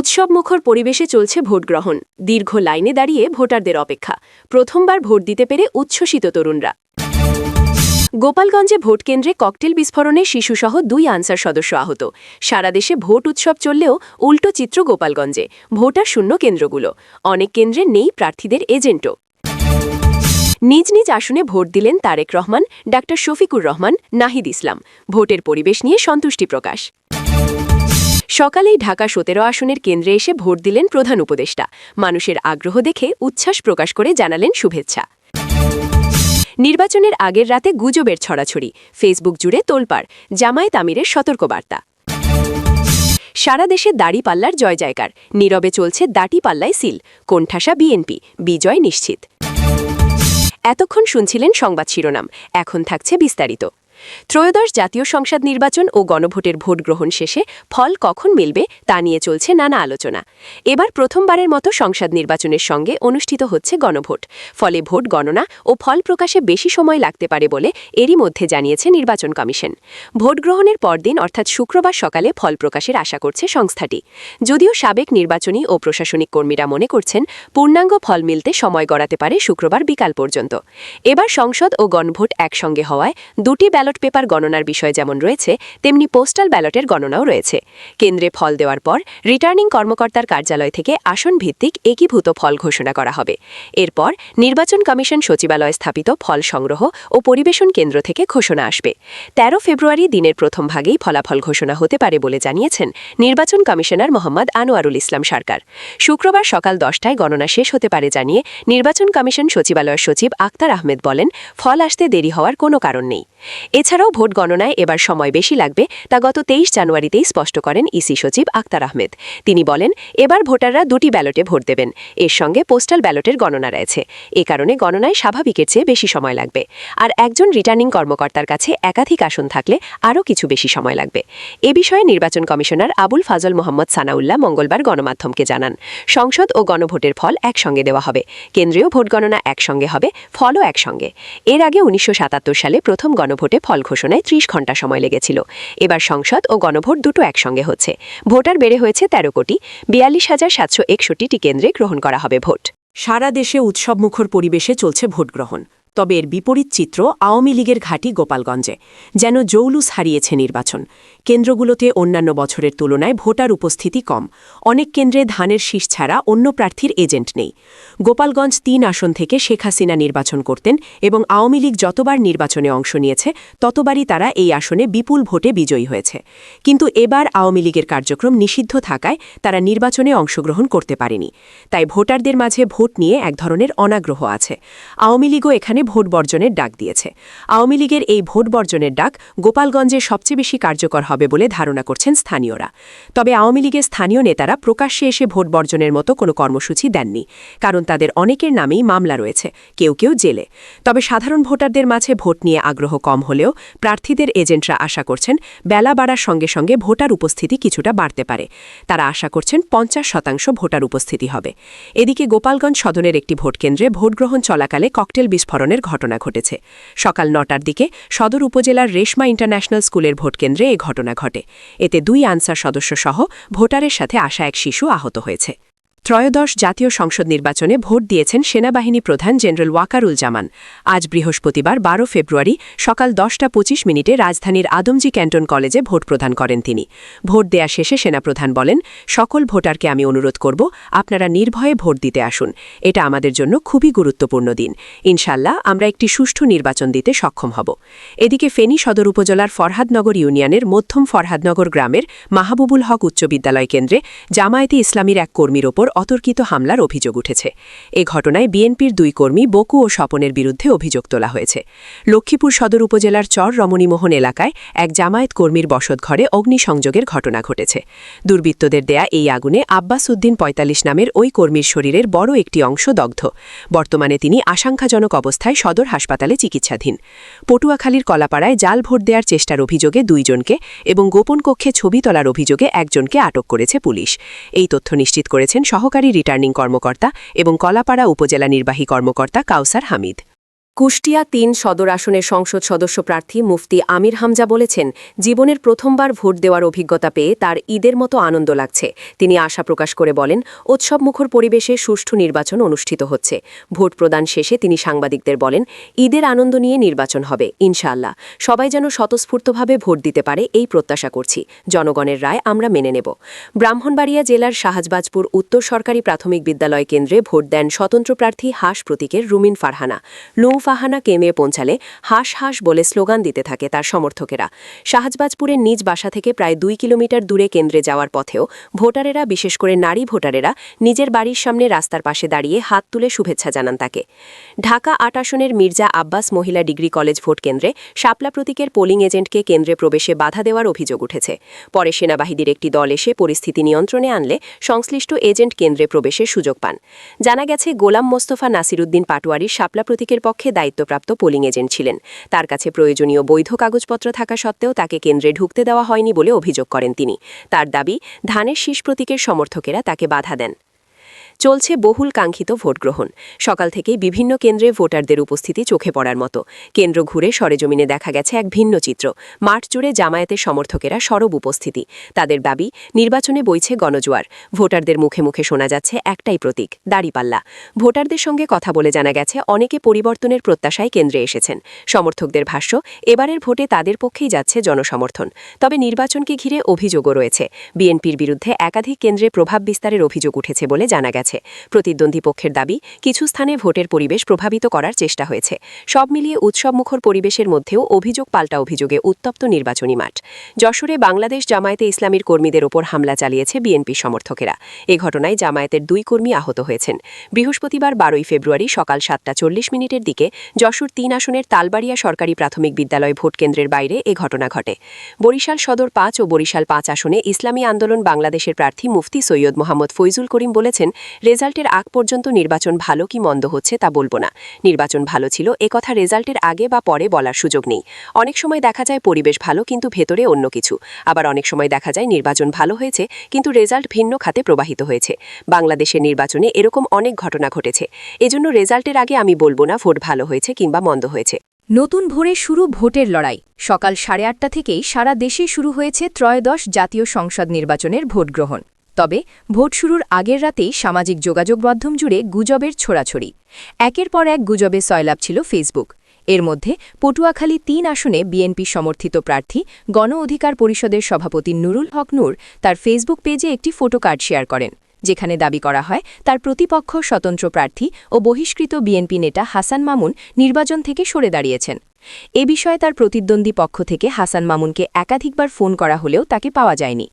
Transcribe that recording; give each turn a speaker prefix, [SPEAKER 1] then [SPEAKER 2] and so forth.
[SPEAKER 1] উৎসবমুখর পরিবেশে চলছে ভোটগ্রহণ। দীর্ঘ লাইনে দাঁড়িয়ে ভোটারদের অপেক্ষা। প্রথমবার ভোট দিতে পেরে উচ্ছ্বসিত তরুণরা। গোপালগঞ্জে ভোটকেন্দ্রে ককটেল বিস্ফোরণে শিশুসহ 2 আনসার সদস্য আহত। সারা দেশে ভোট উৎসব চললেও উল্টো চিত্র গোপালগঞ্জে। ভোটার শূন্য কেন্দ্রগুলো। অনেক কেন্দ্রে নেই প্রার্থীদের এজেন্টও। নিজ নিজ আসনে ভোট দিলেন তারেক রহমান, ডাক্তার শফিকুর রহমান, নাহিদ ইসলাম। ভোটের পরিবেশ নিয়ে সন্তুষ্টি প্রকাশ। সকালেই ঢাকা 17 আসনের কেন্দ্রে এসে ভোট দিলেন প্রধান উপদেষ্টা। মানুষের আগ্রহ দেখে উচ্ছ্বাস প্রকাশ করে জানালেন শুভেচ্ছা। নির্বাচনের আগের রাতে গুজবের ছড়াছড়ি। ফেসবুক জুড়ে তোলপাড়। জামায়াত আমিরের সতর্কবার্তা। সারা দেশে দাড়িপাল্লার জয় জয়কার। নীরবে চলছে দাঁটিপাল্লায় সিল। কোণঠাসা বিএনপি। বিজয় নিশ্চিত। এতক্ষণ শুনছিলেন সংবাদ শিরোনাম। এখন থাকছে বিস্তারিত। ত্রয়োদশ জাতীয় সংসদ নির্বাচন ও গণভোটের ভোট গ্রহণ শেষে ফল কখন মিলবে তা নিয়ে চলছে নানা আলোচনা। এবার প্রথমবারের মতো সংসদ নির্বাচনের সঙ্গে অনুষ্ঠিত হচ্ছে গণভোট। ফলে ভোট গণনা ও ফল প্রকাশে বেশি সময় লাগতে পারে বলে এরই মধ্যে জানিয়েছে নির্বাচন কমিশন। ভোট গ্রহণের পরদিন অর্থাৎ শুক্রবার সকালে ফল প্রকাশের আশা করছে সংস্থাটি। যদিও সাবেক নির্বাচনী ও প্রশাসনিক কর্মীরা মনে করছেন পূর্ণাঙ্গ ফল মিলতে সময় গড়াতে পারে শুক্রবার বিকাল পর্যন্ত। এবার সংসদ ও গণভোট একসঙ্গে হওয়ায় দুটি ব্যালট পেপার গণনার বিষয় যেমন রয়েছে, তেমনি পোস্টাল ব্যালটের গণনাও রয়েছে। কেন্দ্রে ফল দেওয়ার পর রিটার্নিং কর্মকর্তার কার্যালয় থেকে আসন ভিত্তিক একীভূত ফল ঘোষণা করা হবে। এরপর নির্বাচন কমিশন সচিবালয়ে স্থাপিত ফল সংগ্রহ ও পরিবেশন কেন্দ্র থেকে ঘোষণা আসবে। 13 ফেব্রুয়ারি দিনের প্রথম ভাগেই ফলাফল ঘোষণা হতে পারে বলে জানিয়েছেন নির্বাচন কমিশনার মোহাম্মদ আনোয়ারুল ইসলাম সরকার। শুক্রবার সকাল 10টায় গণনা শেষ হতে পারে জানিয়ে নির্বাচন কমিশন সচিবালয়ের সচিব আক্তার আহমেদ বলেন, ফল আসতে দেরি হওয়ার কোনো কারণ নেই। এছাড়াও ভোট গণনায় এবার সময় বেশি লাগবে তা গত 23 জানুয়ারিতেই স্পষ্ট করেন ইসি সচিব আক্তার আহমেদ। তিনি বলেন, এবার ভোটাররা দুটি ব্যালটে ভোট দেবেন। এর সঙ্গে পোস্টাল ব্যালটের গণনা রয়েছে। এ কারণে গণনায় স্বাভাবিকের চেয়ে বেশি সময় লাগবে। আর একজন রিটার্নিং কর্মকর্তার কাছে একাধিক আসন থাকলে আরও কিছু বেশি সময় লাগবে। এ বিষয়ে নির্বাচন কমিশনার আবুল ফাজল মোহাম্মদ সানাউল্লাহ মঙ্গলবার গণমাধ্যমকে জানান, সংসদ ও গণভোটের ফল একসঙ্গে দেওয়া হবে। কেন্দ্রীয় ভোট গণনা একসঙ্গে হবে, ফলও একসঙ্গে। এর আগে 1977 সালে প্রথম গণভোটে ফল ঘোষণায় 30 ঘণ্টা সময় লেগেছিল। এবার সংসদ ও গণভোট দুটো একসঙ্গে হচ্ছে। ভোটার বেড়ে হয়েছে 13 কোটি। 42,761টি কেন্দ্রে গ্রহণ করা হবে ভোট।
[SPEAKER 2] সারা দেশে উৎসবমুখর পরিবেশে চলছে ভোটগ্রহণ। তবে এর বিপরীত চিত্র আওয়ামী লীগের ঘাঁটি গোপালগঞ্জে। যেন জৌলুস হারিয়েছে নির্বাচন। কেন্দ্রগুলোতে অন্যান্য বছরের তুলনায় ভোটার উপস্থিতি কম। অনেক কেন্দ্রে ধানের শীষ ছাড়া অন্য প্রার্থীর এজেন্ট নেই। গোপালগঞ্জ 3 আসন থেকে শেখ হাসিনা নির্বাচন করতেন এবং আওয়ামী লীগ যতবার নির্বাচনে অংশ নিয়েছে ততবারই তারা এই আসনে বিপুল ভোটে বিজয়ী হয়েছে। কিন্তু এবার আওয়ামী লীগের কার্যক্রম নিষিদ্ধ থাকায় তারা নির্বাচনে অংশগ্রহণ করতে পারেনি। তাই ভোটারদের মাঝে ভোট নিয়ে এক ধরনের অনাগ্রহ আছে। আওয়ামী লীগও এখানে ভোট বর্জনের ডাক দিয়েছে। আওয়ামী লীগের এই ভোট বর্জনের ডাক গোপালগঞ্জে সবচেয়ে বেশি কার্যকর হবে বলে ধারণা করছেন স্থানীয়রা। তবে আওয়ামী লীগের স্থানীয় নেতারা প্রকাশ্যে এসে ভোট বর্জনের মতো কোনো কর্মসূচি দেননি, কারণ তাদের অনেকের নামেই মামলা রয়েছে, কেউ কেউ জেলে। তবে সাধারণ ভোটারদের মাঝে ভোট নিয়ে আগ্রহ কম হলেও প্রার্থীদের এজেন্টরা আশা করছেন বেলা বাড়ার সঙ্গে সঙ্গে ভোটার উপস্থিতি কিছুটা বাড়তে পারে। তারা আশা করছেন 50% ভোটার উপস্থিতি হবে। এদিকে গোপালগঞ্জ সদনের একটি ভোটকেন্দ্রে ভোটগ্রহণ চলাকালে ককটেল বিস্ফোরণের ঘটনা ঘটেছে। সকাল 9টার দিকে সদর উপজেলার রেশমা ইন্টারন্যাশনাল স্কুলের ভোটকেন্দ্রে এ ঘটনা ঘটে। এতে 2 আনসার সদস্য সহ ভোটারের সাথে আসা এক শিশু আহত হয়েছে। ত্রয়োদশ জাতীয় সংসদ নির্বাচনে ভোট দিয়েছেন সেনাবাহিনী প্রধান জেনারেল ওয়াকারুল জামান। আজ বৃহস্পতিবার 12 ফেব্রুয়ারি সকাল 10টা 25 রাজধানীর আদমজী ক্যান্টন কলেজে ভোট প্রদান করেন তিনি। ভোট দেয়া শেষে সেনাপ্রধান বলেন, সকল ভোটারকে আমি অনুরোধ করব, আপনারা নির্ভয়ে ভোট দিতে আসুন। এটা আমাদের জন্য খুবই গুরুত্বপূর্ণ দিন। ইনশাল্লাহ আমরা একটি সুষ্ঠু নির্বাচন দিতে সক্ষম হব। এদিকে ফেনী সদর উপজেলার ফরহাদনগর ইউনিয়নের মধ্যম ফরহাদনগর গ্রামের মাহবুবুল হক উচ্চ বিদ্যালয় কেন্দ্রে জামায়াতে ইসলামীর এক কর্মীর ওপর অতর্কিত হামলার অভিযোগ উঠেছে। এ ঘটনায় বিএনপির 2 কর্মী বকু ও স্বপনের বিরুদ্ধে অভিযোগ তোলা হয়েছে। লক্ষ্মীপুর সদর উপজেলার চর রমণীমোহন এলাকায় এক জামায়াত কর্মীর বসতঘরে অগ্নিসংযোগের ঘটনা ঘটেছে। দুর্বৃত্তদের দেয়া এই আগুনে আব্বাস উদ্দিন 45 নামের ওই কর্মীর শরীরের বড় একটি অংশ দগ্ধ। বর্তমানে তিনি আশঙ্কাজনক অবস্থায় সদর হাসপাতালে চিকিৎসাধীন। পটুয়াখালীর কলাপাড়ায় জাল ভোট দেওয়ার চেষ্টার অভিযোগে 2 জনকে এবং গোপন কক্ষে ছবি তোলার অভিযোগে একজনকে আটক করেছে পুলিশ। এই তথ্য নিশ্চিত করেছেন সহকারী রিটার্নিং কর্মকর্তা এবং কলাপাড়া উপজেলা নির্বাহী কর্মকর্তা কাউসার হামিদ।
[SPEAKER 1] কুষ্টিয়া ৩ সদর আসনের সংসদ সদস্য প্রার্থী মুফতি আমির হামজা বলেছেন, জীবনের প্রথমবার ভোট দেওয়ার অভিজ্ঞতা পেয়ে তার ঈদের মতো আনন্দ লাগছে। তিনি আশা প্রকাশ করে বলেন, উৎসবমুখর পরিবেশে সুষ্ঠু নির্বাচন অনুষ্ঠিত হচ্ছে। ভোট প্রদান শেষে তিনি সাংবাদিকদের বলেন, ঈদের আনন্দ নিয়ে নির্বাচন হবে ইনশাআল্লাহ। সবাই যেন স্বতঃস্ফূর্তভাবে ভোট দিতে পারে এই প্রত্যাশা করছি। জনগণের রায় আমরা মেনে নেব। ব্রাহ্মণবাড়িয়া জেলার শাহবাজপুর উত্তর সরকারি প্রাথমিক বিদ্যালয় কেন্দ্রে ভোট দেন স্বতন্ত্র প্রার্থী হাঁস প্রতীকের রুমিন ফারহানা। ফাহানা কেমে পৌঁছালে হাঁস হাঁস বলে স্লোগান দিতে থাকে তার সমর্থকেরা। শাহবাজপুরের নিজ বাসা থেকে প্রায় 2 কিলোমিটার দূরে কেন্দ্রে যাওয়ার পথেও ভোটারেরা, বিশেষ করে নারী ভোটারেরা, নিজের বাড়ির সামনে রাস্তার পাশে দাঁড়িয়ে হাত তুলে শুভেচ্ছা জানান তাকে। ঢাকা ৮ আসনের মির্জা আব্বাস মহিলা ডিগ্রি কলেজ ভোট কেন্দ্রে শাপলা প্রতীকের পোলিং এজেন্টকে কেন্দ্রে প্রবেশে বাধা দেওয়ার অভিযোগ উঠেছে। পরে সেনাবাহিনীর একটি দল এসে পরিস্থিতি নিয়ন্ত্রণে আনলে সংশ্লিষ্ট এজেন্ট কেন্দ্রে প্রবেশের সুযোগ পান। জানা গেছে, গোলাম মোস্তফা নাসিরুদ্দিন পাটোয়ারি শাপলা প্রতীকের পক্ষে দায়িত্বপ্রাপ্ত পোলিং এজেন্ট ছিলেন। তার কাছে প্রয়োজনীয় বৈধ কাগজপত্র থাকা সত্ত্বেও তাকে কেন্দ্রে ঢুকতে দেওয়া হয়নি বলে অভিযোগ করেন তিনি। তার দাবি, ধানের শীষ প্রতীকের সমর্থকেরা তাকে বাধা দেন। চলছে বহুল কাঙ্ক্ষিত ভোটগ্রহণ। সকাল থেকেই বিভিন্ন কেন্দ্রে ভোটারদের উপস্থিতি চোখে পড়ার মতো। কেন্দ্র ঘুরে সরেজমিনে দেখা গেছে এক ভিন্ন চিত্র। মাঠ জুড়ে জামায়াতের সমর্থকেরা সরব উপস্থিতি। তাদের দাবি, নির্বাচনে বইছে গণজোয়ার। ভোটারদের মুখে মুখে শোনা যাচ্ছে একটাই প্রতীক, দাড়িপাল্লা। ভোটারদের সঙ্গে কথা বলে জানা গেছে, অনেকে পরিবর্তনের প্রত্যাশায় কেন্দ্রে এসেছেন। সমর্থকদের ভাষ্য, এবারের ভোটে তাদের পক্ষেই যাচ্ছে জনসমর্থন। তবে নির্বাচনকে ঘিরে অভিযোগও রয়েছে। বিএনপির বিরুদ্ধে একাধিক কেন্দ্রে প্রভাব বিস্তারের অভিযোগ উঠেছে বলে জানা গেছে। প্রতিদ্বন্দ্বী পক্ষের দাবি, কিছু স্থানে ভোটের পরিবেশ প্রভাবিত করার চেষ্টা হয়েছে। সব মিলিয়ে উৎসবমুখর পরিবেশের মধ্যেও অভিযোগ পাল্টা অভিযোগে উত্তপ্ত নির্বাচনী মাঠ। যশোরে বাংলাদেশ জামায়াতে ইসলামীর কর্মীদের ওপর হামলা চালিয়েছে বিএনপি সমর্থকেরা। এ ঘটনায় জামায়াতের 2 কর্মী আহত হয়েছেন। বৃহস্পতিবার 12 ফেব্রুয়ারি সকাল 7:40 দিকে যশোর 3 আসনের তালবাড়িয়া সরকারি প্রাথমিক বিদ্যালয় ভোটকেন্দ্রের বাইরে এ ঘটনা ঘটে। বরিশাল সদর 5 ও বরিশাল 5 আসনে ইসলামী আন্দোলন বাংলাদেশের প্রার্থী মুফতি সৈয়দ মোহাম্মদ ফৈজুল করিম বলেছেন, রেজাল্টের আগ পর্যন্ত নির্বাচন ভালো কি মন্দ হচ্ছে তা বলবো না। নির্বাচন ভালো ছিল, একথা রেজাল্টের আগে বা পরে বলার সুযোগ নেই। অনেক সময় দেখা যায় পরিবেশ ভালো কিন্তু ভেতরে অন্য কিছু। আবার অনেক সময় দেখা যায় নির্বাচন ভালো হয়েছে কিন্তু রেজাল্ট ভিন্ন খাতে প্রবাহিত হয়েছে। বাংলাদেশের নির্বাচনে এরকম অনেক ঘটনা ঘটেছে। এজন্য রেজাল্টের আগে আমি বলবো না ভোট ভালো হয়েছে কিংবা মন্দ হয়েছে।
[SPEAKER 3] নতুন ভোরে শুরু ভোটের লড়াই। সকাল 8:30 থেকেই সারা দেশে শুরু হয়েছে ত্রয়োদশ জাতীয় সংসদ নির্বাচনের ভোট গ্রহণ। তবে ভোট শুরুর আগের রাতেই সামাজিক যোগাযোগ মাধ্যম জুড়ে গুজবের ছড়াছড়ি। একের পর এক গুজবে সয়লাব ছিল ফেসবুক। এর মধ্যে পটুয়াখালী 3 আসনে বিএনপি সমর্থিত প্রার্থী গণ অধিকার পরিষদের সভাপতি নুরুল হক নূর তার ফেসবুক পেজে একটি ফটোকার্ড শেয়ার করেন, যেখানে দাবি করা হয় তার প্রতিপক্ষ স্বতন্ত্র প্রার্থী ও বহিষ্কৃত বিএনপি নেতা হাসান মামুন নির্বাচন থেকে সরে দাঁড়িয়েছেন। এ বিষয়ে তার প্রতিদ্বন্দ্বী পক্ষ থেকে হাসান মামুনকে একাধিকবার ফোন করা হলেও তাকে পাওয়া যায়নি।